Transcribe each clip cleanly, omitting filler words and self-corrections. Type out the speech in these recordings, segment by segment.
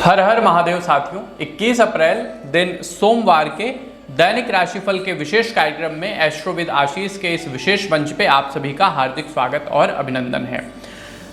हर हर महादेव साथियों, 21 अप्रैल दिन सोमवार के दैनिक राशिफल के विशेष कार्यक्रम में एस्ट्रोविद आशीष के इस विशेष मंच पे आप सभी का हार्दिक स्वागत और अभिनंदन है।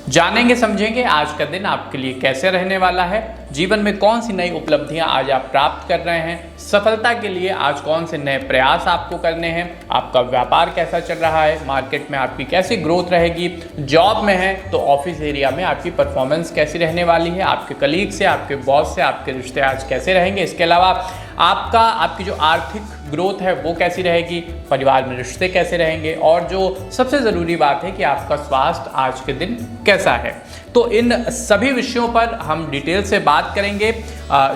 जानेंगे समझेंगे आज का दिन आपके लिए कैसे रहने वाला है, जीवन में कौन सी नई उपलब्धियां आज आप प्राप्त कर रहे हैं, सफलता के लिए आज कौन से नए प्रयास आपको करने हैं, आपका व्यापार कैसा चल रहा है, मार्केट में आपकी कैसी ग्रोथ रहेगी, जॉब में है तो ऑफिस एरिया में आपकी परफॉर्मेंस कैसी रहने वाली है, आपके कलीग से, आपके बॉस से आपके रिश्ते आज कैसे रहेंगे, इसके अलावा आपकी जो आर्थिक ग्रोथ है वो कैसी रहेगी, परिवार में रिश्ते कैसे रहेंगे और जो सबसे ज़रूरी बात है कि आपका स्वास्थ्य आज के दिन कैसा है। तो इन सभी विषयों पर हम डिटेल से बात करेंगे,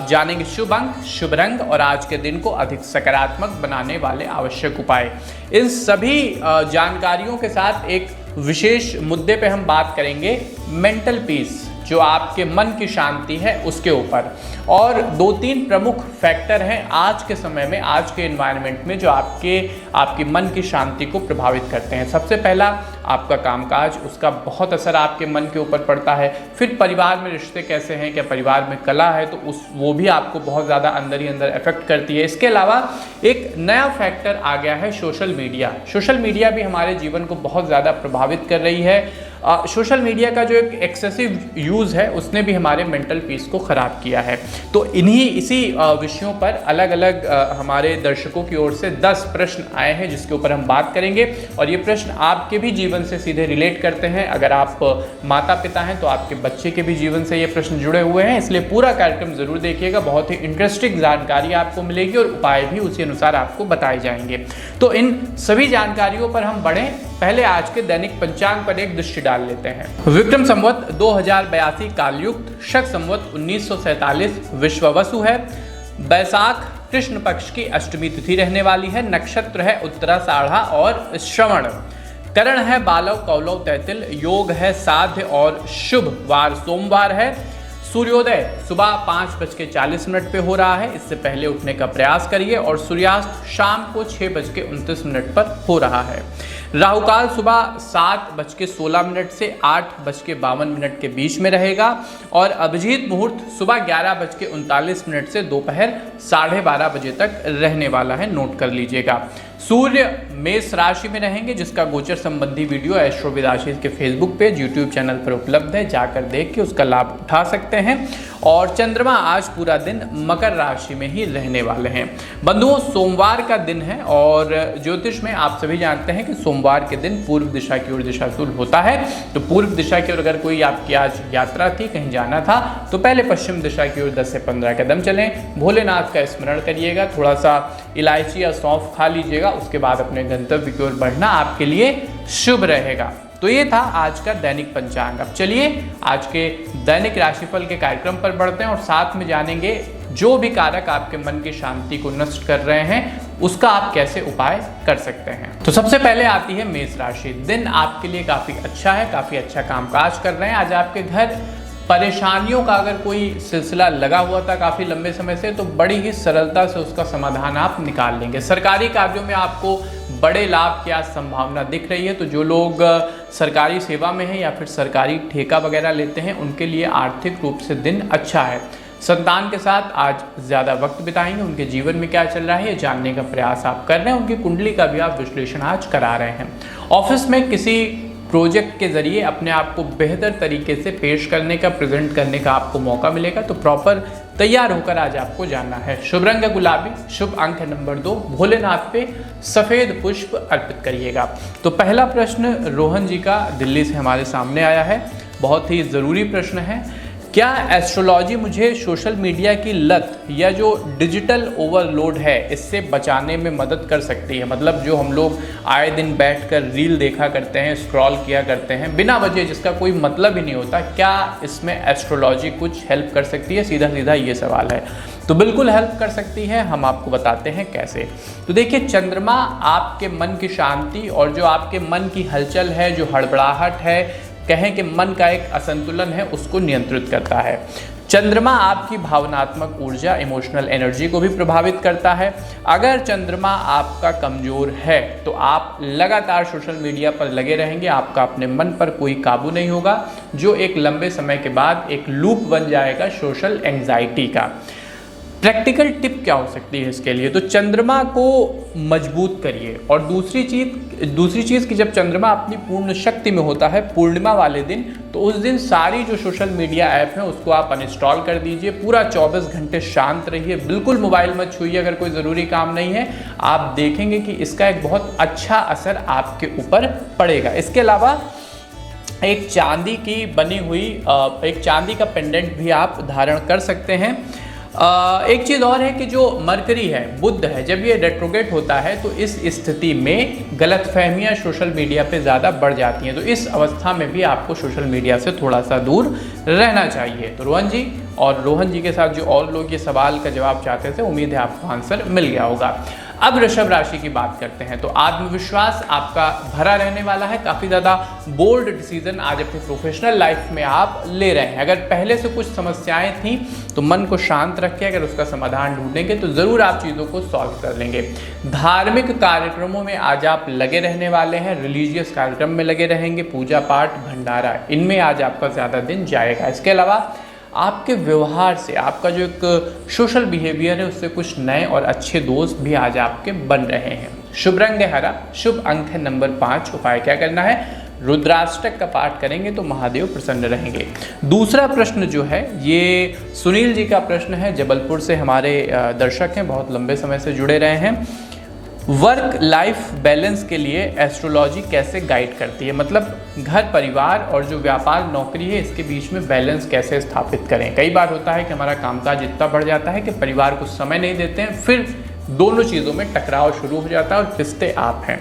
जानेंगे शुभ अंक, शुभ रंग और आज के दिन को अधिक सकारात्मक बनाने वाले आवश्यक उपाय। इन सभी जानकारियों के साथ एक विशेष मुद्दे पे हम बात करेंगे मेंटल पीस, जो आपके मन की शांति है उसके ऊपर। और दो तीन प्रमुख फैक्टर हैं आज के समय में, आज के एनवायरनमेंट में, जो आपकी मन की शांति को प्रभावित करते हैं। सबसे पहला आपका कामकाज, उसका बहुत असर आपके मन के ऊपर पड़ता है। फिर परिवार में रिश्ते कैसे हैं, क्या परिवार में कलह है तो वो भी आपको बहुत ज़्यादा अंदर ही अंदर इफेक्ट करती है। इसके अलावा एक नया फैक्टर आ गया है सोशल मीडिया। सोशल मीडिया भी हमारे जीवन को बहुत ज़्यादा प्रभावित कर रही है। सोशल मीडिया का जो एक एक्सेसिव यूज़ है उसने भी हमारे मेंटल पीस को ख़राब किया है। तो इसी विषयों पर अलग अलग हमारे दर्शकों की ओर से 10 प्रश्न आए हैं जिसके ऊपर हम बात करेंगे और ये प्रश्न आपके भी जीवन से सीधे रिलेट करते हैं। अगर आप माता पिता हैं तो आपके बच्चे के भी जीवन से ये प्रश्न जुड़े हुए हैं, इसलिए पूरा कार्यक्रम ज़रूर देखिएगा। बहुत ही इंटरेस्टिंग जानकारी आपको मिलेगी और उपाय भी उसी अनुसार आपको बताए जाएंगे। तो इन सभी जानकारियों पर हम बढ़ें, पहले आज के दैनिक पंचांग पर एक दृष्टि डाल लेते हैं। विक्रम संवत 2082 कालयुक्त, शक संवत 1947 विश्ववसु है। बैसाख कृष्ण पक्ष की अष्टमी तिथि रहने वाली है। नक्षत्र है उत्तराषाढ़ा और श्रवण। करण है बालव कौलव तैतिल। योग है साध्य और शुभ वार सोमवार है। सूर्योदय सुबह 5:40 पे हो रहा है, इससे पहले उठने का प्रयास करिए। और सूर्यास्त शाम को 6:29 पर हो रहा है। राहुकाल सुबह 7:16 से 8:52 के बीच में रहेगा और अभिजीत मुहूर्त सुबह 11:39 से दोपहर 12:30 बजे तक रहने वाला है, नोट कर लीजिएगा। सूर्य मेष राशि में रहेंगे, जिसका गोचर संबंधी वीडियो एस्ट्रोविद आशीष के फेसबुक पेज, यूट्यूब चैनल पर उपलब्ध है, जाकर देख के उसका लाभ उठा सकते हैं। और चंद्रमा आज पूरा दिन मकर राशि में ही रहने वाले हैं। बंधुओं, सोमवार का दिन है और ज्योतिष में आप सभी जानते हैं कि सोमवार के दिन पूर्व दिशा की ओर दिशाशूल होता है। तो पूर्व दिशा की ओर अगर कोई आपकी आज यात्रा थी, कहीं जाना था, तो पहले पश्चिम दिशा की ओर 10 से 15 कदम चलें। भोलेनाथ का स्मरण करिएगा, थोड़ा सा इलायची या सौंफ खा लीजिएगा, उसके बाद अपने गंतव्य की ओर बढ़ना आपके लिए शुभ रहेगा। तो ये था आज का दैनिक पंचांग। अब चलिए आज के दैनिक राशिफल के कार्यक्रम पर बढ़ते हैं और साथ में जानेंगे जो भी कारक आपके मन की शांति को नष्ट कर रहे हैं उसका आप कैसे उपाय कर सकते हैं। तो सबसे पहले आती है मेष राशि। दिन आपके लिए काफी अच्छा है, काफी अच्छा कामकाज कर रहे हैं। आज आपके घर परेशानियों का अगर कोई सिलसिला लगा हुआ था काफ़ी लंबे समय से, तो बड़ी ही सरलता से उसका समाधान आप निकाल लेंगे। सरकारी कार्यों में आपको बड़े लाभ की आज संभावना दिख रही है। तो जो लोग सरकारी सेवा में हैं या फिर सरकारी ठेका वगैरह लेते हैं, उनके लिए आर्थिक रूप से दिन अच्छा है। संतान के साथ आज ज़्यादा वक्त बिताएंगे, उनके जीवन में क्या चल रहा है ये जानने का प्रयास आप कर रहे हैं। उनकी कुंडली का भी आप विश्लेषण आज करा रहे हैं। ऑफिस में किसी प्रोजेक्ट के जरिए अपने आप को बेहतर तरीके से पेश करने का, प्रेजेंट करने का आपको मौका मिलेगा, तो प्रॉपर तैयार होकर आज आपको जाना है। शुभ रंग गुलाबी, शुभ अंक है नंबर 2। भोलेनाथ पे सफ़ेद पुष्प अर्पित करिएगा। तो पहला प्रश्न रोहन जी का दिल्ली से हमारे सामने आया है, बहुत ही ज़रूरी प्रश्न है। क्या एस्ट्रोलॉजी मुझे सोशल मीडिया की लत या जो डिजिटल ओवरलोड है इससे बचाने में मदद कर सकती है? मतलब जो हम लोग आए दिन बैठकर रील देखा करते हैं, स्क्रॉल किया करते हैं बिना वजह, जिसका कोई मतलब ही नहीं होता, क्या इसमें एस्ट्रोलॉजी कुछ हेल्प कर सकती है? सीधा सीधा ये सवाल है। तो बिल्कुल हेल्प कर सकती है, हम आपको बताते हैं कैसे। तो देखिए, चंद्रमा आपके मन की शांति और जो आपके मन की हलचल है, जो हड़बड़ाहट है, कहें कि मन का एक असंतुलन है, उसको नियंत्रित करता है। चंद्रमा आपकी भावनात्मक ऊर्जा, इमोशनल एनर्जी को भी प्रभावित करता है। अगर चंद्रमा आपका कमजोर है तो आप लगातार सोशल मीडिया पर लगे रहेंगे, आपका अपने मन पर कोई काबू नहीं होगा, जो एक लंबे समय के बाद एक लूप बन जाएगा सोशल एंजाइटी का। प्रैक्टिकल टिप क्या हो सकती है इसके लिए? तो चंद्रमा को मजबूत करिए। और दूसरी चीज़ कि जब चंद्रमा अपनी पूर्ण शक्ति में होता है पूर्णिमा वाले दिन, तो उस दिन सारी जो सोशल मीडिया ऐप है उसको आप अनइंस्टॉल कर दीजिए। पूरा 24 घंटे शांत रहिए, बिल्कुल मोबाइल मत छूइए अगर कोई ज़रूरी काम नहीं है। आप देखेंगे कि इसका एक बहुत अच्छा असर आपके ऊपर पड़ेगा। इसके अलावा एक चांदी की बनी हुई एक चांदी का पेंडेंट भी आप धारण कर सकते हैं। एक चीज़ और है कि जो मरकरी है, बुध है, जब ये रेट्रोग्रेड होता है तो इस स्थिति में गलतफहमियां सोशल मीडिया पे ज़्यादा बढ़ जाती हैं। तो इस अवस्था में भी आपको सोशल मीडिया से थोड़ा सा दूर रहना चाहिए। तो रोहन जी और रोहन जी के साथ जो और लोग ये सवाल का जवाब चाहते थे, उम्मीद है आपको आंसर मिल गया होगा। अब वृषभ राशि की बात करते हैं। तो आत्मविश्वास आपका भरा रहने वाला है। काफ़ी ज़्यादा बोल्ड डिसीजन आज अपनी प्रोफेशनल लाइफ में आप ले रहे हैं। अगर पहले से कुछ समस्याएं थी तो मन को शांत रख के अगर उसका समाधान ढूंढेंगे तो ज़रूर आप चीज़ों को सॉल्व कर लेंगे। धार्मिक कार्यक्रमों में आज आप लगे रहने वाले हैं, रिलीजियस कार्यक्रम में लगे रहेंगे, पूजा पाठ, भंडारा, इनमें आज आपका ज़्यादा दिन जाएगा। इसके अलावा आपके व्यवहार से, आपका जो एक सोशल बिहेवियर है, उससे कुछ नए और अच्छे दोस्त भी आज आपके बन रहे हैं। शुभ रंग है हरा, शुभ अंक है नंबर 5। उपाय क्या करना है? रुद्राष्टक का पाठ करेंगे तो महादेव प्रसन्न रहेंगे। दूसरा प्रश्न जो है ये सुनील जी का प्रश्न है, जबलपुर से हमारे दर्शक हैं, बहुत लंबे समय से जुड़े रहे हैं। वर्क लाइफ बैलेंस के लिए एस्ट्रोलॉजी कैसे गाइड करती है? मतलब घर परिवार और जो व्यापार नौकरी है इसके बीच में बैलेंस कैसे स्थापित करें? कई बार होता है कि हमारा कामकाज इतना बढ़ जाता है कि परिवार को समय नहीं देते हैं, फिर दोनों चीज़ों में टकराव शुरू हो जाता है और पिसते आप हैं।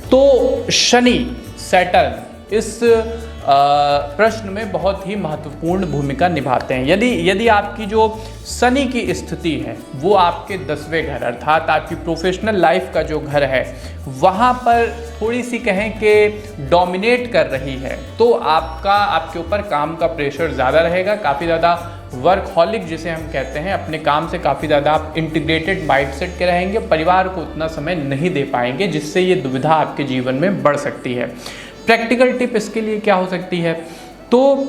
तो शनि, सैटर्न इस प्रश्न में बहुत ही महत्वपूर्ण भूमिका निभाते हैं। यदि आपकी जो शनि की स्थिति है वो आपके 10वें घर अर्थात आपकी प्रोफेशनल लाइफ का जो घर है वहाँ पर थोड़ी सी कहें कि डोमिनेट कर रही है, तो आपके ऊपर काम का प्रेशर ज़्यादा रहेगा। काफ़ी ज़्यादा वर्कहॉलिक जिसे हम कहते हैं, अपने काम से काफ़ी ज़्यादा आप इंटीग्रेटेड माइंडसेट के रहेंगे, परिवार को उतना समय नहीं दे पाएंगे, जिससे ये दुविधा आपके जीवन में बढ़ सकती है। प्रैक्टिकल टिप इसके लिए क्या हो सकती है? तो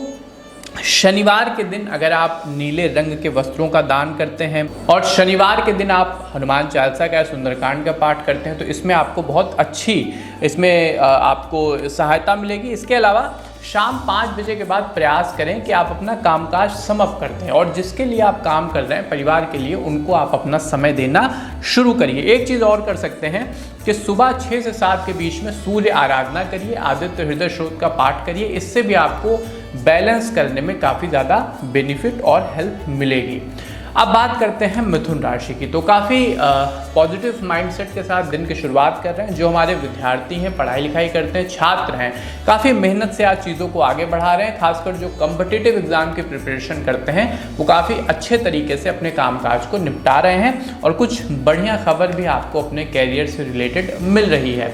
शनिवार के दिन अगर आप नीले रंग के वस्त्रों का दान करते हैं और शनिवार के दिन आप हनुमान चालीसा का, सुंदरकांड का पाठ करते हैं तो इसमें आपको बहुत अच्छी आपको सहायता मिलेगी। इसके अलावा शाम 5 बजे के बाद प्रयास करें कि आप अपना कामकाज समाप्त कर दें और जिसके लिए आप काम कर रहे हैं परिवार के लिए, उनको आप अपना समय देना शुरू करिए। एक चीज़ और कर सकते हैं कि सुबह 6 से 7 के बीच में सूर्य आराधना करिए, आदित्य हृदय स्रोत का पाठ करिए। इससे भी आपको बैलेंस करने में काफ़ी ज़्यादा बेनिफिट और हेल्प मिलेगी। अब बात करते हैं मिथुन राशि की। तो काफ़ी पॉजिटिव माइंडसेट के साथ दिन की शुरुआत कर रहे हैं। जो हमारे विद्यार्थी हैं, पढ़ाई लिखाई करते हैं, छात्र हैं, काफ़ी मेहनत से आज चीज़ों को आगे बढ़ा रहे हैं। खासकर जो कॉम्पिटिटिव एग्जाम की प्रिपरेशन करते हैं वो काफ़ी अच्छे तरीके से अपने कामकाज को निपटा रहे हैं और कुछ बढ़िया खबर भी आपको अपने कैरियर से रिलेटेड मिल रही है।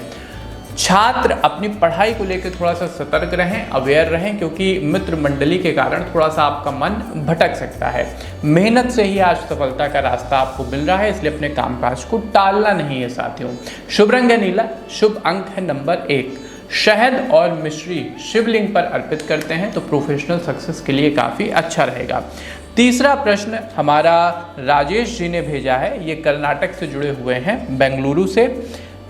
छात्र अपनी पढ़ाई को लेकर थोड़ा सा सतर्क रहें, अवेयर रहें, क्योंकि मित्र मंडली के कारण थोड़ा सा आपका मन भटक सकता है। मेहनत से ही आज सफलता का रास्ता आपको मिल रहा है, इसलिए अपने कामकाज को टालना नहीं है साथियों। शुभ रंग है नीला, शुभ अंक है नंबर 1। शहद और मिश्री शिवलिंग पर अर्पित करते हैं तो प्रोफेशनल सक्सेस के लिए काफ़ी अच्छा रहेगा। तीसरा प्रश्न हमारा राजेश जी ने भेजा है, ये कर्नाटक से जुड़े हुए हैं, बेंगलुरु से।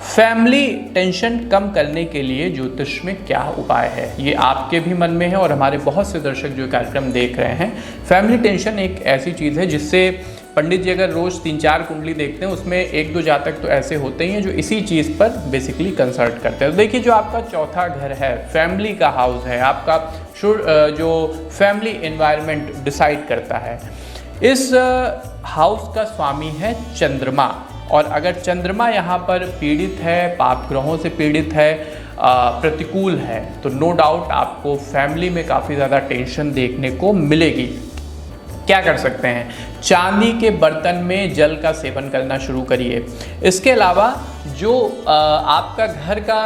फैमिली टेंशन कम करने के लिए ज्योतिष में क्या उपाय है? ये आपके भी मन में है और हमारे बहुत से दर्शक जो कार्यक्रम देख रहे हैं। फैमिली टेंशन एक ऐसी चीज़ है जिससे पंडित जी अगर रोज़ 3-4 कुंडली देखते हैं उसमें 1-2 जातक तो ऐसे होते ही हैं जो इसी चीज़ पर बेसिकली कंसल्ट करते हैं। तो देखिए, जो आपका चौथा घर है, फैमिली का हाउस है, आपका जो फैमिली एनवायरनमेंट डिसाइड करता है, इस हाउस का स्वामी है चंद्रमा। और अगर चंद्रमा यहाँ पर पीड़ित है, पाप ग्रहों से पीड़ित है, प्रतिकूल है, तो नो डाउट आपको फैमिली में काफ़ी ज़्यादा टेंशन देखने को मिलेगी। क्या कर सकते हैं? चांदी के बर्तन में जल का सेवन करना शुरू करिए। इसके अलावा जो आपका घर का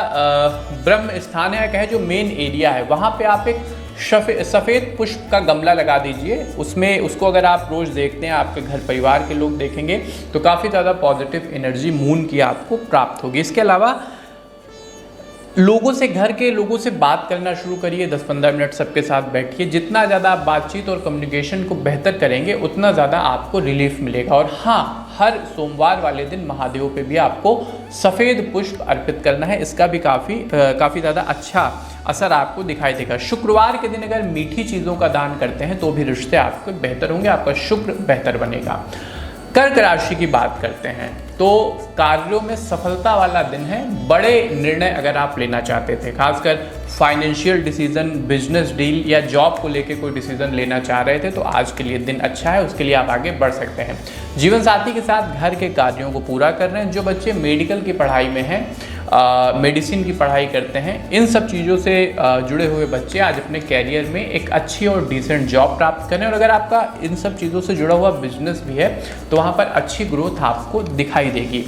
ब्रह्म स्थान है, कहे जो मेन एरिया है, वहाँ पे आप एक सफ़ेद पुष्प का गमला लगा दीजिए, उसमें उसको अगर आप रोज़ देखते हैं, आपके घर परिवार के लोग देखेंगे तो काफ़ी ज़्यादा पॉजिटिव एनर्जी मून की आपको प्राप्त होगी। इसके अलावा लोगों से, घर के लोगों से बात करना शुरू करिए, 10-15 मिनट सबके साथ बैठिए। जितना ज़्यादा आप बातचीत और कम्युनिकेशन को बेहतर करेंगे उतना ज़्यादा आपको रिलीफ मिलेगा। और हाँ, हर सोमवार वाले दिन महादेव पे भी आपको सफ़ेद पुष्प अर्पित करना है, इसका भी काफ़ी ज़्यादा अच्छा असर आपको दिखाई देगा। शुक्रवार के दिन अगर मीठी चीज़ों का दान करते हैं तो भी रिश्ते आपके बेहतर होंगे, आपका शुक्र बेहतर बनेगा। कर्क राशि की बात करते हैं तो कार्यों में सफलता वाला दिन है। बड़े निर्णय अगर आप लेना चाहते थे, खासकर फाइनेंशियल डिसीजन, बिजनेस डील या जॉब को लेके कोई डिसीजन लेना चाह रहे थे तो आज के लिए दिन अच्छा है, उसके लिए आप आगे बढ़ सकते हैं। जीवन साथी के साथ घर के कार्यों को पूरा कर रहे हैं। जो बच्चे मेडिकल की पढ़ाई में हैं, मेडिसिन की पढ़ाई करते हैं, इन सब चीज़ों से जुड़े हुए बच्चे आज अपने कैरियर में एक अच्छी और डिसेंट जॉब प्राप्त करें। और अगर आपका इन सब चीज़ों से जुड़ा हुआ बिजनेस भी है तो वहाँ पर अच्छी ग्रोथ आपको दिखाई देगी।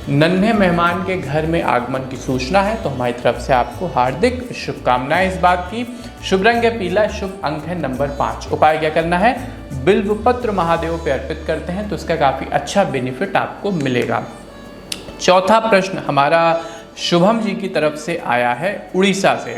नन्हे मेहमान के घर में आगमन की सूचना है तो हमारी तरफ से आपको हार्दिक शुभकामनाएं इस बात की। शुभ रंग है पीला, शुभ अंक है नंबर 5। उपाय क्या करना है? बिल्वपत्र महादेव पे अर्पित करते हैं तो इसका काफ़ी अच्छा बेनिफिट आपको मिलेगा। चौथा प्रश्न हमारा शुभम जी की तरफ से आया है उड़ीसा से।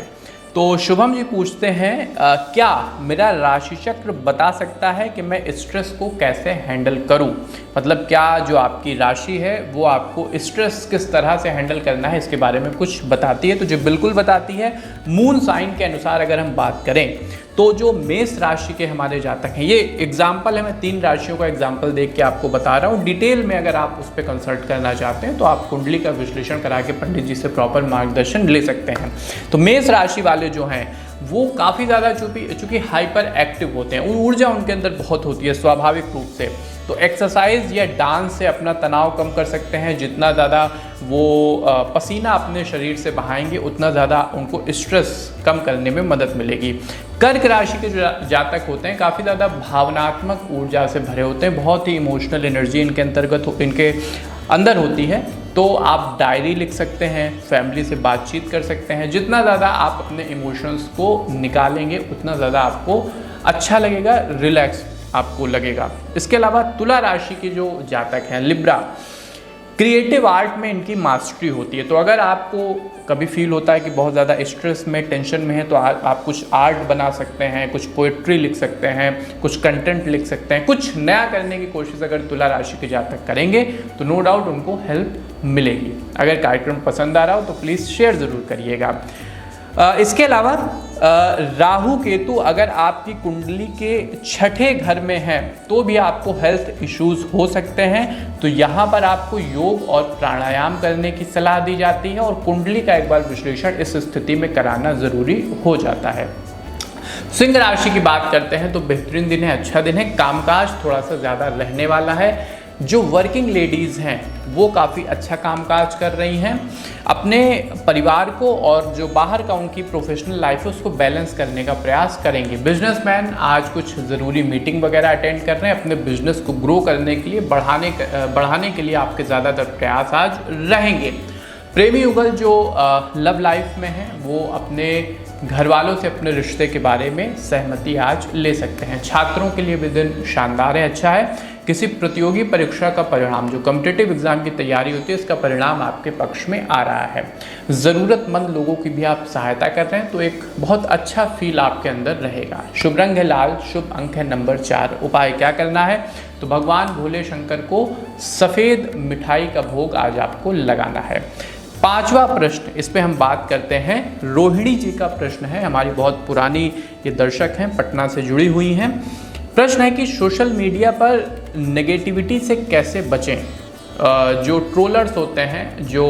तो शुभम जी पूछते हैं क्या मेरा राशि चक्र बता सकता है कि मैं स्ट्रेस को कैसे हैंडल करूं? मतलब क्या जो आपकी राशि है वो आपको स्ट्रेस किस तरह से हैंडल करना है इसके बारे में कुछ बताती है? तो जो बिल्कुल बताती है। मून साइन के अनुसार अगर हम बात करें तो जो मेष राशि के हमारे जातक हैं, ये एग्जाम्पल है, मैं 3 राशियों का एग्जाम्पल देख के आपको बता रहा हूँ। डिटेल में अगर आप उस पर कंसल्ट करना चाहते हैं तो आप कुंडली का विश्लेषण करा के पंडित जी से प्रॉपर मार्गदर्शन ले सकते हैं। तो मेष राशि वाले जो हैं वो काफ़ी ज़्यादा चूँकि हाइपर एक्टिव होते हैं, ऊर्जा उनके अंदर बहुत होती है स्वाभाविक रूप से। तो एक्सरसाइज या डांस से अपना तनाव कम कर सकते हैं। जितना ज़्यादा वो पसीना अपने शरीर से बहाएंगे उतना ज़्यादा उनको स्ट्रेस कम करने में मदद मिलेगी। कर्क राशि के जो जातक होते हैं काफ़ी ज़्यादा भावनात्मक ऊर्जा से भरे होते हैं, बहुत ही इमोशनल एनर्जी इनके अंदर होती है। तो आप डायरी लिख सकते हैं, फैमिली से बातचीत कर सकते हैं। जितना ज़्यादा आप अपने इमोशंस को निकालेंगे उतना ज़्यादा आपको अच्छा लगेगा, रिलैक्स आपको लगेगा। इसके अलावा तुला राशि की जो जातक हैं लिब्रा, क्रिएटिव आर्ट में इनकी मास्टरी होती है। तो अगर आपको कभी फील होता है कि बहुत ज़्यादा स्ट्रेस में, टेंशन में है तो आप कुछ आर्ट बना सकते हैं, कुछ पोएट्री लिख सकते हैं, कुछ कंटेंट लिख सकते हैं। कुछ नया करने की कोशिश अगर तुला राशि के जातक करेंगे तो नो डाउट उनको हेल्प मिलेगी। अगर कार्यक्रम पसंद आ रहा हो तो प्लीज़ शेयर ज़रूर करिएगा। इसके अलावा राहु केतु अगर आपकी कुंडली के 6ठे घर में है तो भी आपको हेल्थ इश्यूज हो सकते हैं। तो यहाँ पर आपको योग और प्राणायाम करने की सलाह दी जाती है और कुंडली का एक बार विश्लेषण इस स्थिति में कराना ज़रूरी हो जाता है। सिंह राशि की बात करते हैं तो बेहतरीन दिन है, अच्छा दिन है। कामकाज थोड़ा सा ज़्यादा रहने वाला है। जो वर्किंग लेडीज़ हैं वो काफ़ी अच्छा कामकाज कर रही हैं। अपने परिवार को और जो बाहर का उनकी प्रोफेशनल लाइफ है उसको बैलेंस करने का प्रयास करेंगे। बिजनेसमैन आज कुछ ज़रूरी मीटिंग वगैरह अटेंड कर रहे हैं, अपने बिजनेस को ग्रो करने के लिए, बढ़ाने के लिए आपके ज़्यादातर प्रयास आज रहेंगे। प्रेमी युगल जो लव लाइफ में हैं वो अपने घर वालों से अपने रिश्ते के बारे में सहमति आज ले सकते हैं। छात्रों के लिए भी दिन शानदार है, अच्छा है। किसी प्रतियोगी परीक्षा का परिणाम, जो कॉम्पिटिटिव एग्जाम की तैयारी होती है, इसका परिणाम आपके पक्ष में आ रहा है। ज़रूरतमंद लोगों की भी आप सहायता कर रहे हैं तो एक बहुत अच्छा फील आपके अंदर रहेगा। शुभ रंग है लाल, शुभ अंक है नंबर 4। उपाय क्या करना है? तो भगवान भोले शंकर को सफ़ेद मिठाई का भोग आज आपको लगाना है। 5वां प्रश्न, इस पे हम बात करते हैं। रोहिणी जी का प्रश्न है, हमारी बहुत पुरानी ये दर्शक हैं, पटना से जुड़ी हुई हैं। प्रश्न है कि सोशल मीडिया पर नेगेटिविटी से कैसे बचें। जो ट्रोलर्स होते हैं, जो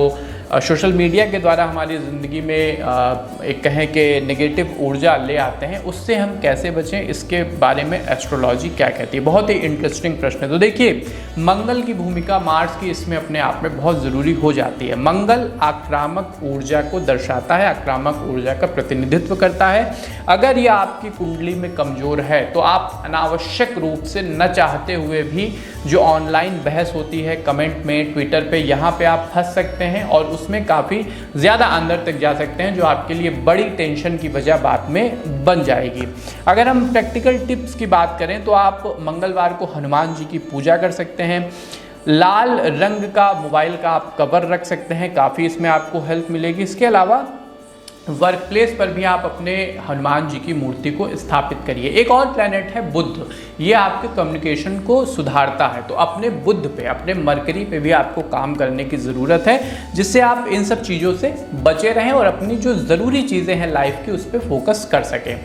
सोशल मीडिया के द्वारा हमारी ज़िंदगी में एक कहें कि नेगेटिव ऊर्जा ले आते हैं, उससे हम कैसे बचें, इसके बारे में एस्ट्रोलॉजी क्या कहती है। बहुत ही इंटरेस्टिंग प्रश्न है। तो देखिए, मंगल की भूमिका मार्स की इसमें अपने आप में बहुत ज़रूरी हो जाती है। मंगल आक्रामक ऊर्जा को दर्शाता है, आक्रामक ऊर्जा का प्रतिनिधित्व करता है। अगर ये आपकी कुंडली में कमज़ोर है तो आप अनावश्यक रूप से न चाहते हुए भी जो ऑनलाइन बहस होती है कमेंट में, ट्विटर पे, यहाँ पे आप फंस सकते हैं और उस उसमें काफ़ी ज़्यादा अंदर तक जा सकते हैं, जो आपके लिए बड़ी टेंशन की वजह बाद में बन जाएगी। अगर हम प्रैक्टिकल टिप्स की बात करें तो आप मंगलवार को हनुमान जी की पूजा कर सकते हैं। लाल रंग का मोबाइल का आप कवर रख सकते हैं, काफ़ी इसमें आपको हेल्प मिलेगी। इसके अलावा वर्क प्लेस पर भी आप अपने हनुमान जी की मूर्ति को स्थापित करिए। एक और प्लैनेट है बुध, ये आपके कम्युनिकेशन को सुधारता है, तो अपने बुध पे, अपने मरकरी पे भी आपको काम करने की ज़रूरत है, जिससे आप इन सब चीज़ों से बचे रहें और अपनी जो ज़रूरी चीज़ें हैं लाइफ की उस पर फोकस कर सकें।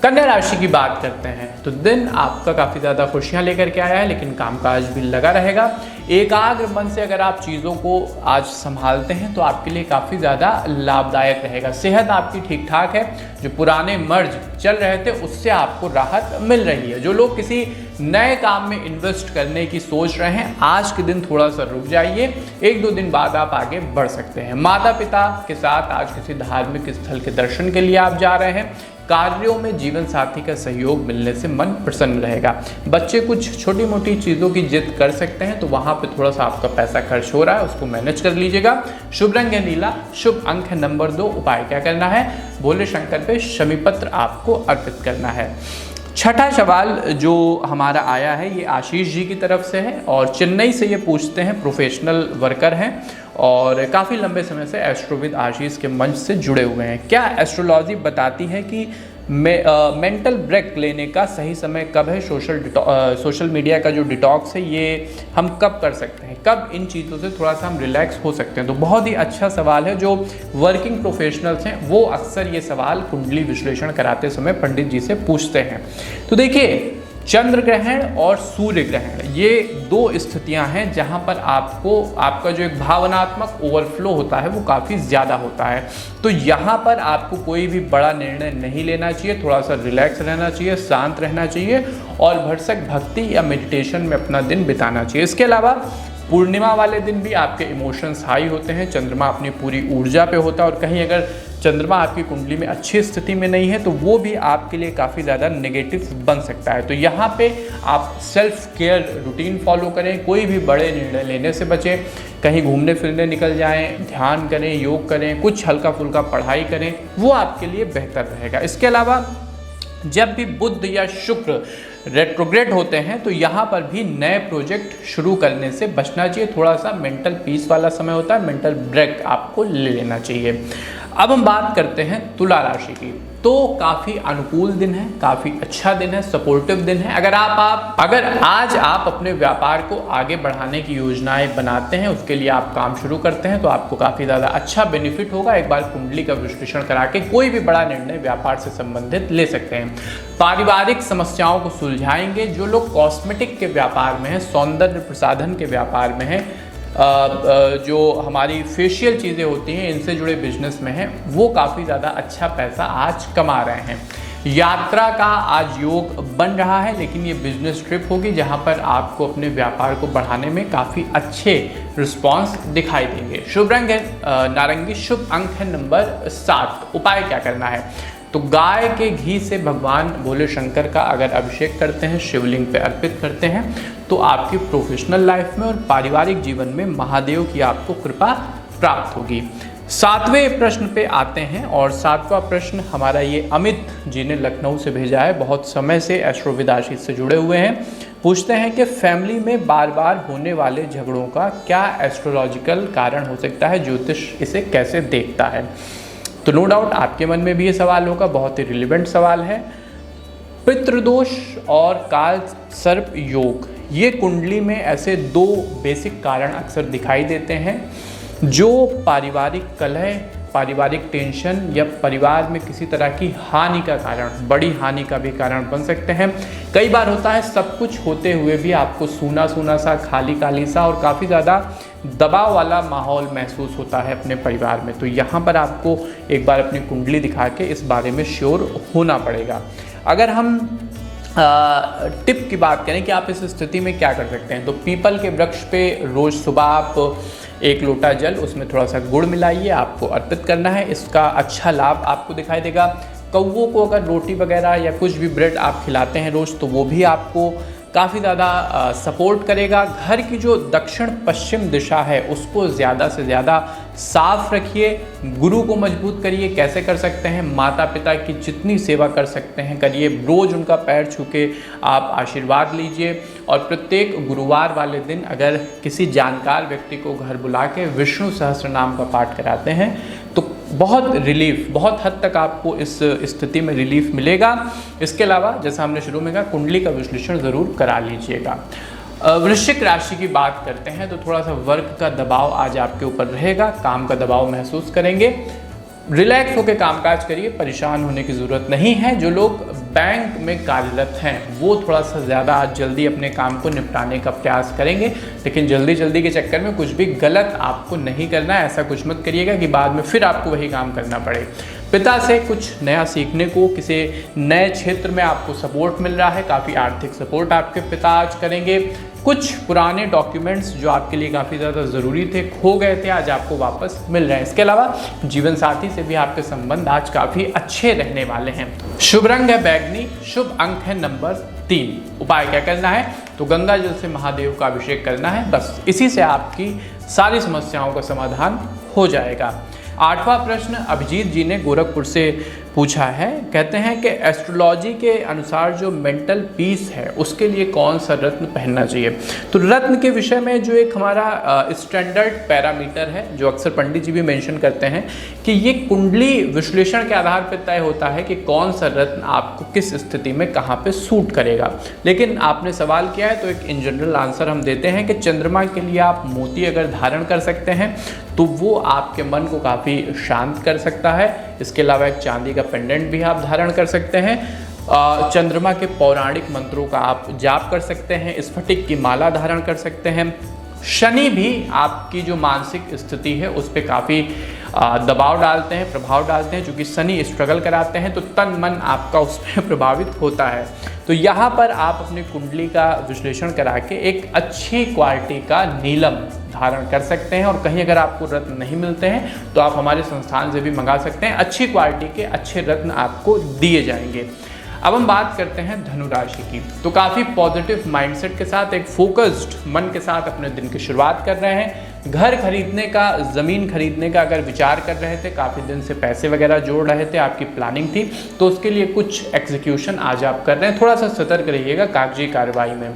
कन्या राशि की बात करते हैं तो दिन आपका काफ़ी ज़्यादा खुशियाँ लेकर के आया है, लेकिन कामकाज भी लगा रहेगा। एकाग्र मन से अगर आप चीज़ों को आज संभालते हैं तो आपके लिए काफ़ी ज़्यादा लाभदायक रहेगा। सेहत आपकी ठीक ठाक है, जो पुराने मर्ज चल रहे थे उससे आपको राहत मिल रही है। जो लोग किसी नए काम में इन्वेस्ट करने की सोच रहे हैं, आज के दिन थोड़ा सा रुक जाइए, 1-2 दिन बाद आप आगे बढ़ सकते हैं। माता पिता के साथ आज किसी धार्मिक स्थल के दर्शन के लिए आप जा रहे हैं। कार्यों में जीवन साथी का सहयोग मिलने से मन प्रसन्न रहेगा। बच्चे कुछ छोटी मोटी चीज़ों की जिद कर सकते हैं, तो वहाँ पे थोड़ा सा आपका पैसा खर्च हो रहा है, उसको मैनेज कर लीजिएगा। शुभ रंग है नीला, शुभ अंक है नंबर 2। उपाय क्या करना है, भोले शंकर पे शमी पत्र आपको अर्पित करना है। छठा सवाल जो हमारा आया है ये आशीष जी की तरफ से है और चेन्नई से ये पूछते हैं, प्रोफेशनल वर्कर हैं और काफ़ी लंबे समय से एस्ट्रोविद आशीष के मंच से जुड़े हुए हैं। क्या एस्ट्रोलॉजी बताती है कि मेंटल ब्रेक लेने का सही समय कब है? सोशल मीडिया का जो डिटॉक्स है ये हम कब कर सकते हैं, कब इन चीज़ों से थोड़ा सा हम रिलैक्स हो सकते हैं? तो बहुत ही अच्छा सवाल है। जो वर्किंग प्रोफेशनल्स हैं वो अक्सर ये सवाल कुंडली विश्लेषण कराते समय पंडित जी से पूछते हैं। तो देखिए, चंद्र ग्रहण और सूर्य ग्रहण ये 2 स्थितियां हैं जहां पर आपका जो एक भावनात्मक ओवरफ्लो होता है वो काफ़ी ज़्यादा होता है। तो यहाँ पर आपको कोई भी बड़ा निर्णय नहीं लेना चाहिए, थोड़ा सा रिलैक्स रहना चाहिए, शांत रहना चाहिए और भरसक भक्ति या मेडिटेशन में अपना दिन बिताना चाहिए। इसके अलावा पूर्णिमा वाले दिन भी आपके इमोशंस हाई होते हैं, चंद्रमा अपनी पूरी ऊर्जा पे होता है और कहीं अगर चंद्रमा आपकी कुंडली में अच्छी स्थिति में नहीं है तो वो भी आपके लिए काफ़ी ज़्यादा नेगेटिव बन सकता है। तो यहाँ पे आप सेल्फ केयर रूटीन फॉलो करें, कोई भी बड़े निर्णय लेने से बचें, कहीं घूमने फिरने निकल जाएं, ध्यान करें, योग करें, कुछ हल्का फुल्का पढ़ाई करें, वो आपके लिए बेहतर रहेगा। इसके अलावा जब भी बुध या शुक्र रेट्रोग्रेड होते हैं तो यहाँ पर भी नए प्रोजेक्ट शुरू करने से बचना चाहिए। थोड़ा सा मेंटल पीस वाला समय होता है, मेंटल ब्रेक आपको ले लेना चाहिए। अब हम बात करते हैं तुला राशि की। तो काफ़ी अनुकूल दिन है, काफ़ी अच्छा दिन है, सपोर्टिव दिन है। अगर आज आप अपने व्यापार को आगे बढ़ाने की योजनाएं बनाते हैं, उसके लिए आप काम शुरू करते हैं तो आपको काफ़ी ज़्यादा अच्छा बेनिफिट होगा। एक बार कुंडली का विश्लेषण करा के कोई भी बड़ा निर्णय व्यापार से संबंधित ले सकते हैं। पारिवारिक समस्याओं को सुलझाएंगे। जो लोग कॉस्मेटिक के व्यापार में हैं, सौंदर्य प्रसाधन के व्यापार में हैं, जो हमारी फेशियल चीज़ें होती हैं इनसे जुड़े बिजनेस में हैं, वो काफ़ी ज़्यादा अच्छा पैसा आज कमा रहे हैं। यात्रा का आज योग बन रहा है, लेकिन ये बिजनेस ट्रिप होगी जहां पर आपको अपने व्यापार को बढ़ाने में काफ़ी अच्छे रिस्पांस दिखाई देंगे। शुभ रंग है नारंगी, शुभ अंक है नंबर 7। उपाय क्या करना है, तो गाय के घी से भगवान भोले शंकर का अगर अभिषेक करते हैं, शिवलिंग पे अर्पित करते हैं, तो आपकी प्रोफेशनल लाइफ में और पारिवारिक जीवन में महादेव की आपको कृपा प्राप्त होगी। 7वें प्रश्न पे आते हैं और 7वां प्रश्न हमारा ये अमित जी ने लखनऊ से भेजा है। बहुत समय से एस्ट्रोविद आशीष से जुड़े हुए हैं। पूछते हैं कि फैमिली में बार बार होने वाले झगड़ों का क्या एस्ट्रोलॉजिकल कारण हो सकता है, ज्योतिष इसे कैसे देखता है? तो नो डाउट आपके मन में भी ये सवाल होगा, बहुत ही रिलेवेंट सवाल है। पितृदोष और काल सर्प योग, ये कुंडली में ऐसे 2 बेसिक कारण अक्सर दिखाई देते हैं जो पारिवारिक कलह, पारिवारिक टेंशन या परिवार में किसी तरह की हानि का कारण, बड़ी हानि का भी कारण बन सकते हैं। कई बार होता है सब कुछ होते हुए भी आपको सूना सूना सा, खाली खाली सा और काफ़ी ज़्यादा दबाव वाला माहौल महसूस होता है अपने परिवार में। तो यहाँ पर आपको एक बार अपनी कुंडली दिखा के इस बारे में श्योर होना पड़ेगा। अगर हम टिप की बात करें कि आप इस स्थिति में क्या कर सकते हैं, तो पीपल के वृक्ष पे रोज़ सुबह आप 1 लोटा जल, उसमें थोड़ा सा गुड़ मिलाइए, आपको अर्पित करना है। इसका अच्छा लाभ आपको दिखाई देगा। कौवों को अगर रोटी वगैरह या कुछ भी ब्रेड आप खिलाते हैं रोज़, तो वो भी आपको काफ़ी ज़्यादा सपोर्ट करेगा। घर की जो दक्षिण पश्चिम दिशा है उसको ज़्यादा से ज़्यादा साफ रखिए। गुरु को मजबूत करिए। कैसे कर सकते हैं? माता पिता की जितनी सेवा कर सकते हैं करिए। रोज़ उनका पैर छू के आप आशीर्वाद लीजिए। और प्रत्येक गुरुवार वाले दिन अगर किसी जानकार व्यक्ति को घर बुला के विष्णु सहस्त्र नाम का पाठ कराते हैं तो बहुत रिलीफ, बहुत हद तक आपको इस स्थिति में रिलीफ मिलेगा। इसके अलावा जैसा हमने शुरू में कहा, कुंडली का विश्लेषण ज़रूर करा लीजिएगा। वृश्चिक राशि की बात करते हैं तो थोड़ा सा वर्क का दबाव आज आपके ऊपर रहेगा, काम का दबाव महसूस करेंगे। रिलैक्स होकर कामकाज करिए, परेशान होने की ज़रूरत नहीं है। जो लोग बैंक में कार्यरत हैं वो थोड़ा सा ज़्यादा आज जल्दी अपने काम को निपटाने का प्रयास करेंगे, लेकिन जल्दी के चक्कर में कुछ भी गलत आपको नहीं करना है। ऐसा कुछ मत करिएगा कि बाद में फिर आपको वही काम करना पड़े। पिता से कुछ नया सीखने को, किसी नए क्षेत्र में आपको सपोर्ट मिल रहा है, काफ़ी आर्थिक सपोर्ट आपके पिता आज करेंगे। कुछ पुराने डॉक्यूमेंट्स जो आपके लिए काफ़ी ज़्यादा ज़रूरी थे, खो गए थे, आज आपको वापस मिल रहे हैं। इसके अलावा जीवन साथी से भी आपके संबंध आज काफ़ी अच्छे रहने वाले हैं। शुभ रंग है बैगनी, शुभ अंक है नंबर 3। उपाय क्या करना है? तो गंगा जल से महादेव का अभिषेक करना है। बस इसी से आपकी सारी समस्याओं का समाधान हो जाएगा। 8वां प्रश्न अभिजीत जी ने गोरखपुर से पूछा है। कहते हैं कि एस्ट्रोलॉजी के अनुसार जो मेंटल पीस है उसके लिए कौन सा रत्न पहनना चाहिए। तो रत्न के विषय में जो एक हमारा स्टैंडर्ड पैरामीटर है जो अक्सर पंडित जी भी मेंशन करते हैं कि ये कुंडली विश्लेषण के आधार पर तय होता है कि कौन सा रत्न आपको किस स्थिति में कहाँ पे सूट करेगा। लेकिन आपने सवाल किया है तो एक इन जनरल आंसर हम देते हैं कि चंद्रमा के लिए आप मोती अगर धारण कर सकते हैं तो वो आपके मन को काफ़ी शांत कर सकता है। इसके अलावा एक चांदी का पेंडेंट भी आप धारण कर सकते हैं। चंद्रमा के पौराणिक मंत्रों का आप जाप कर सकते हैं। स्फटिक की माला धारण कर सकते हैं। शनि भी आपकी जो मानसिक स्थिति है उस पर काफ़ी दबाव डालते हैं, प्रभाव डालते हैं। चूँकि शनि स्ट्रगल कराते हैं तो तन मन आपका उस पर प्रभावित होता है। तो यहाँ पर आप अपनी कुंडली का विश्लेषण करा के एक अच्छी क्वालिटी का नीलम धारण कर सकते हैं। और कहीं अगर आपको रत्न नहीं मिलते हैं तो आप हमारे संस्थान से भी मंगा सकते हैं। अच्छी क्वालिटी के अच्छे रत्न आपको दिए जाएंगे। अब हम बात करते हैं धनु राशि की। तो काफ़ी पॉजिटिव माइंडसेट के साथ, एक फोकस्ड मन के साथ अपने दिन की शुरुआत कर रहे हैं। घर खरीदने का, ज़मीन खरीदने का अगर विचार कर रहे थे, काफ़ी दिन से पैसे वगैरह जोड़ रहे थे, आपकी प्लानिंग थी, तो उसके लिए कुछ एग्जीक्यूशन आज आप कर रहे हैं। थोड़ा सा सतर्क रहिएगा कागजी कार्रवाई में।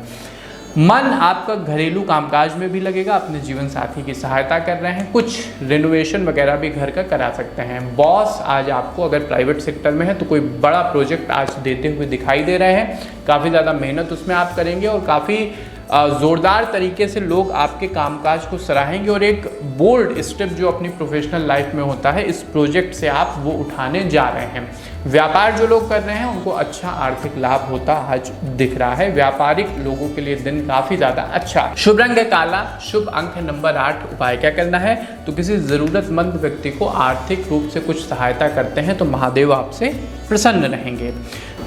मन आपका घरेलू कामकाज में भी लगेगा, अपने जीवन साथी की सहायता कर रहे हैं। कुछ रिनोवेशन वगैरह भी घर का करा सकते हैं। बॉस आज आपको अगर प्राइवेट सेक्टर में है तो कोई बड़ा प्रोजेक्ट आज देते हुए दिखाई दे रहे हैं। काफ़ी ज़्यादा मेहनत उसमें आप करेंगे और काफ़ी ज़ोरदार तरीके से लोग आपके कामकाज को सराहेंगे। और एक बोल्ड स्टेप जो अपनी प्रोफेशनल लाइफ में होता है, इस प्रोजेक्ट से आप वो उठाने जा रहे हैं। व्यापार जो लोग कर रहे हैं उनको अच्छा आर्थिक लाभ होता आज दिख रहा है। व्यापारिक लोगों के लिए दिन काफ़ी ज़्यादा अच्छा। शुभ रंग है काला, शुभ अंक है नंबर 8। उपाय क्या करना है? तो किसी ज़रूरतमंद व्यक्ति को आर्थिक रूप से कुछ सहायता करते हैं तो महादेव आपसे प्रसन्न रहेंगे।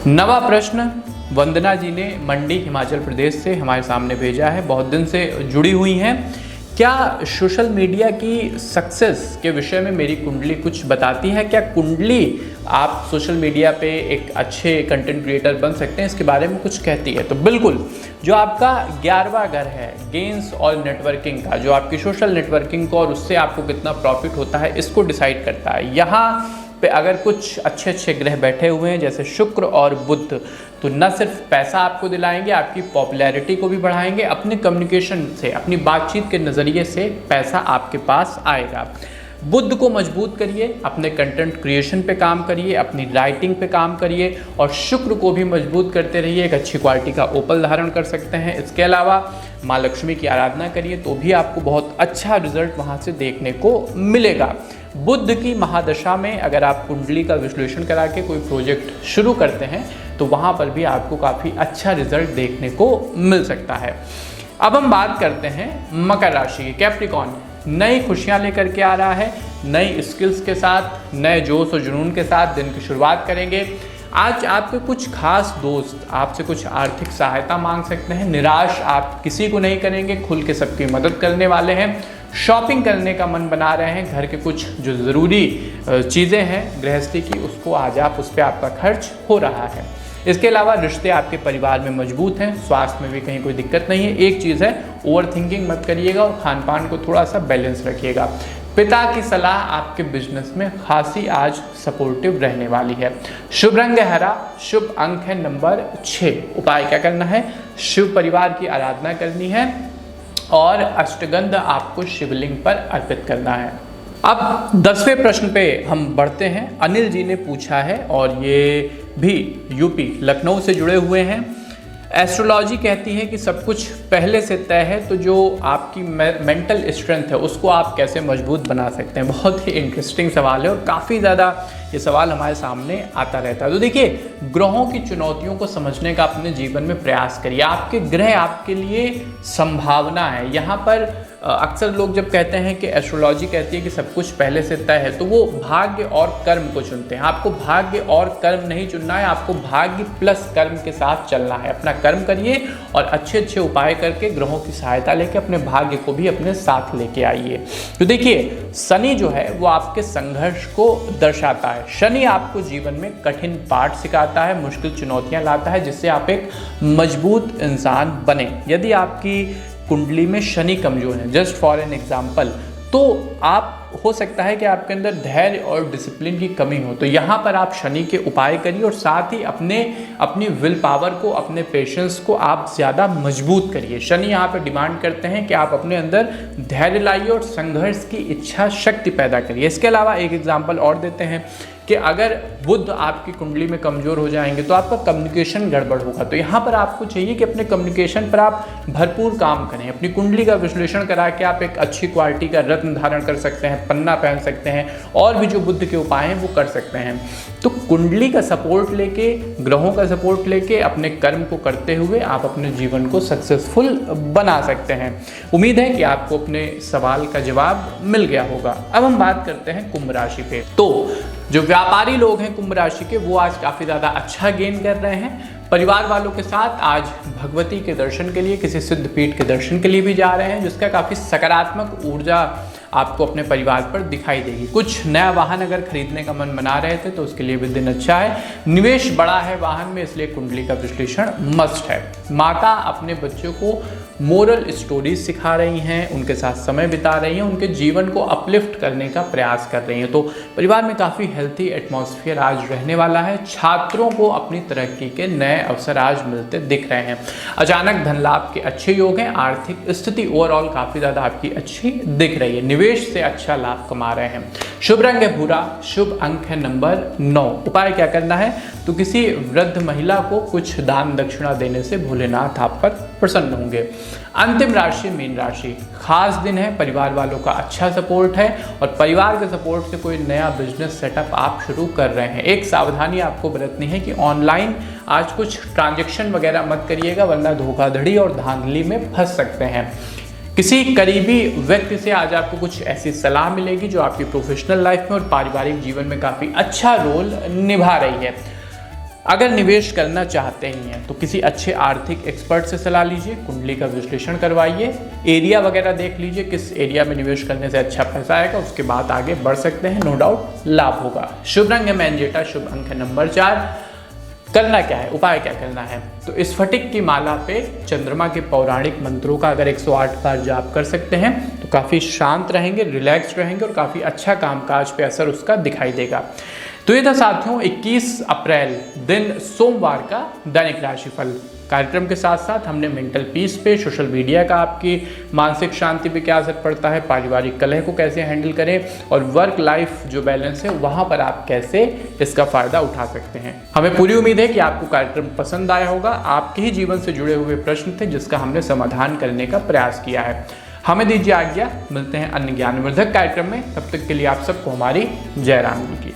9वां प्रश्न वंदना जी ने मंडी हिमाचल प्रदेश से हमारे सामने भेजा है। बहुत दिन से जुड़ी हुई हैं। क्या सोशल मीडिया की सक्सेस के विषय में मेरी कुंडली कुछ बताती है? क्या कुंडली आप सोशल मीडिया पे एक अच्छे कंटेंट क्रिएटर बन सकते हैं, इसके बारे में कुछ कहती है? तो बिल्कुल, जो आपका 11वां घर है गेन्स और नेटवर्किंग का, जो आपकी सोशल नेटवर्किंग को और उससे आपको कितना प्रॉफिट होता है इसको डिसाइड करता है। यहाँ पे अगर कुछ अच्छे ग्रह बैठे हुए हैं जैसे शुक्र और बुध, तो न सिर्फ पैसा आपको दिलाएंगे, आपकी पॉपुलैरिटी को भी बढ़ाएंगे। अपने कम्युनिकेशन से, अपनी बातचीत के नज़रिए से पैसा आपके पास आएगा। बुध को मजबूत करिए, अपने कंटेंट क्रिएशन पे काम करिए, अपनी राइटिंग पे काम करिए। और शुक्र को भी मजबूत करते रहिए। एक अच्छी क्वालिटी का ओपल धारण कर सकते हैं। इसके अलावा माँ लक्ष्मी की आराधना करिए तो भी आपको बहुत अच्छा रिजल्ट वहाँ से देखने को मिलेगा। बुध की महादशा में अगर आप कुंडली का विश्लेषण करा के कोई प्रोजेक्ट शुरू करते हैं तो वहाँ पर भी आपको काफ़ी अच्छा रिजल्ट देखने को मिल सकता है। अब हम बात करते हैं मकर राशि की। कैप्रिकॉन नई खुशियाँ लेकर के आ रहा है, नई स्किल्स के साथ, नए जोश और जुनून के साथ दिन की शुरुआत करेंगे। आज आपके कुछ खास दोस्त आपसे कुछ आर्थिक सहायता मांग सकते हैं। निराश आप किसी को नहीं करेंगे, खुल के सबकी मदद करने वाले हैं। शॉपिंग करने का मन बना रहे हैं। घर के कुछ जो ज़रूरी चीज़ें हैं गृहस्थी की, उसको आज आप उस पर आपका खर्च हो रहा है। इसके अलावा रिश्ते आपके परिवार में मजबूत हैं, स्वास्थ्य में भी कहीं कोई दिक्कत नहीं है। एक चीज़ है, ओवर थिंकिंग मत करिएगा और खान पान को थोड़ा सा बैलेंस रखिएगा। पिता की सलाह आपके बिजनेस में खासी आज सपोर्टिव रहने वाली है। शुभ रंग है हरा, शुभ अंक है नंबर 6। उपाय क्या करना है, शिव परिवार की आराधना करनी है और अष्टगंध आपको शिवलिंग पर अर्पित करना है। अब 10वें प्रश्न पे हम बढ़ते हैं। अनिल जी ने पूछा है और ये भी यूपी लखनऊ से जुड़े हुए हैं। एस्ट्रोलॉजी कहती है कि सब कुछ पहले से तय है, तो जो आपकी मेंटल स्ट्रेंथ है उसको आप कैसे मजबूत बना सकते हैं। बहुत ही इंटरेस्टिंग सवाल है और काफ़ी ज़्यादा ये सवाल हमारे सामने आता रहता है। तो देखिए, ग्रहों की चुनौतियों को समझने का अपने जीवन में प्रयास करिए। आपके ग्रह आपके लिए संभावना है। यहाँ पर अक्सर लोग जब कहते हैं कि एस्ट्रोलॉजी कहती है कि सब कुछ पहले से तय है, तो वो भाग्य और कर्म को चुनते हैं। आपको भाग्य और कर्म नहीं चुनना है, आपको भाग्य प्लस कर्म के साथ चलना है। अपना कर्म करिए और अच्छे अच्छे उपाय करके ग्रहों की सहायता लेके अपने भाग्य को भी अपने साथ लेके आइए। तो देखिए, शनि जो है वो आपके संघर्ष को दर्शाता है। शनि आपको जीवन में कठिन पाठ सिखाता है, मुश्किल चुनौतियां लाता है, जिससे आप एक मजबूत इंसान बने। यदि आपकी कुंडली में शनि कमजोर है, जस्ट फॉर एन एग्जाम्पल, तो आप हो सकता है कि आपके अंदर धैर्य और डिसिप्लिन की कमी हो। तो यहाँ पर आप शनि के उपाय करिए और साथ ही अपनी विल पावर को, अपने पेशेंस को आप ज़्यादा मजबूत करिए। शनि यहाँ पे डिमांड करते हैं कि आप अपने अंदर धैर्य लाइए और संघर्ष की इच्छा शक्ति पैदा करिए। इसके अलावा एक एग्जाम्पल और देते हैं कि अगर बुध आपकी कुंडली में कमज़ोर हो जाएंगे तो आपका कम्युनिकेशन गड़बड़ होगा। तो यहाँ पर आपको चाहिए कि अपने कम्युनिकेशन पर आप भरपूर काम करें। अपनी कुंडली का विश्लेषण करा के आप एक अच्छी क्वालिटी का रत्न धारण कर सकते हैं, पन्ना पहन सकते हैं और भी जो बुद्ध के उपाय हैं वो कर सकते हैं। तो कुंडली का सपोर्ट लेके, ग्रहों का सपोर्ट लेके अपने कर्म को करते हुए आप अपने जीवन को सक्सेसफुल बना सकते हैं। उम्मीद है कि आपको अपने सवाल का जवाब मिल गया होगा। अब हम बात करते हैं कुंभ राशि पे। तो जो व्यापारी लोग हैं कुंभ राशि के, वो आज काफ़ी ज़्यादा अच्छा गेन कर रहे हैं। परिवार वालों के साथ आज भगवती के दर्शन के लिए, किसी सिद्ध पीठ के दर्शन के लिए भी जा रहे हैं, जिसका काफ़ी सकारात्मक ऊर्जा आपको अपने परिवार पर दिखाई देगी। कुछ नया वाहन अगर खरीदने का मन बना रहे थे तो उसके लिए भी दिन अच्छा है। निवेश बड़ा है वाहन में, इसलिए कुंडली का विश्लेषण मस्ट है। माता अपने बच्चों को मोरल स्टोरीज सिखा रही हैं, उनके साथ समय बिता रही हैं, उनके जीवन को अपलिफ्ट करने का प्रयास कर रही हैं। तो परिवार में काफ़ी हेल्थी एटमॉस्फेयर आज रहने वाला है। छात्रों को अपनी तरक्की के नए अवसर आज मिलते दिख रहे हैं। अचानक धन लाभ के अच्छे योग हैं। आर्थिक स्थिति ओवरऑल काफ़ी ज़्यादा आपकी अच्छी दिख रही है। निवेश से अच्छा लाभ कमा रहे हैं। शुभ रंग है भूरा, शुभ अंक है नंबर 9। उपाय क्या करना है, तो किसी वृद्ध महिला को कुछ दान दक्षिणा देने से भोलेनाथ आप पर प्रसन्न होंगे। अंतिम राशि मीन राशि। खास दिन है, परिवार वालों का अच्छा सपोर्ट है और परिवार के सपोर्ट से कोई नया बिजनेस सेटअप आप शुरू कर रहे हैं। एक सावधानी आपको बरतनी है कि ऑनलाइन आज कुछ ट्रांजैक्शन वगैरह मत करिएगा, वरना धोखाधड़ी और धांधली में फंस सकते हैं। किसी करीबी व्यक्ति से आज आपको कुछ ऐसी सलाह मिलेगी जो आपकी प्रोफेशनल लाइफ में और पारिवारिक जीवन में काफ़ी अच्छा रोल निभा रही है। अगर निवेश करना चाहते ही हैं तो किसी अच्छे आर्थिक एक्सपर्ट से सलाह लीजिए, कुंडली का विश्लेषण करवाइए, एरिया वगैरह देख लीजिए किस एरिया में निवेश करने से अच्छा पैसा आएगा, उसके बाद आगे बढ़ सकते हैं। नो डाउट लाभ होगा। शुभ रंग है मैंजेटा, शुभ अंक है नंबर 4। करना क्या है, उपाय क्या करना है, तो इस स्फटिक की माला पे चंद्रमा के पौराणिक मंत्रों का अगर 108 बार जाप कर सकते हैं तो काफ़ी शांत रहेंगे, रिलैक्स रहेंगे और काफ़ी अच्छा कामकाज पे असर उसका दिखाई देगा। तो ये था साथियों 21 अप्रैल दिन सोमवार का दैनिक राशिफल। कार्यक्रम के साथ साथ हमने मेंटल पीस पे, सोशल मीडिया का आपकी मानसिक शांति पे क्या असर पड़ता है, पारिवारिक कलह को कैसे हैंडल करें और वर्क लाइफ जो बैलेंस है वहाँ पर आप कैसे इसका फ़ायदा उठा सकते हैं। हमें पूरी उम्मीद है कि आपको कार्यक्रम पसंद आया होगा। आपके ही जीवन से जुड़े हुए प्रश्न थे जिसका हमने समाधान करने का प्रयास किया है। हमें दीजिए आज्ञा, मिलते हैं अन्य ज्ञानवर्धक कार्यक्रम में। तब तक के लिए आप सबको हमारी जय राम जी की।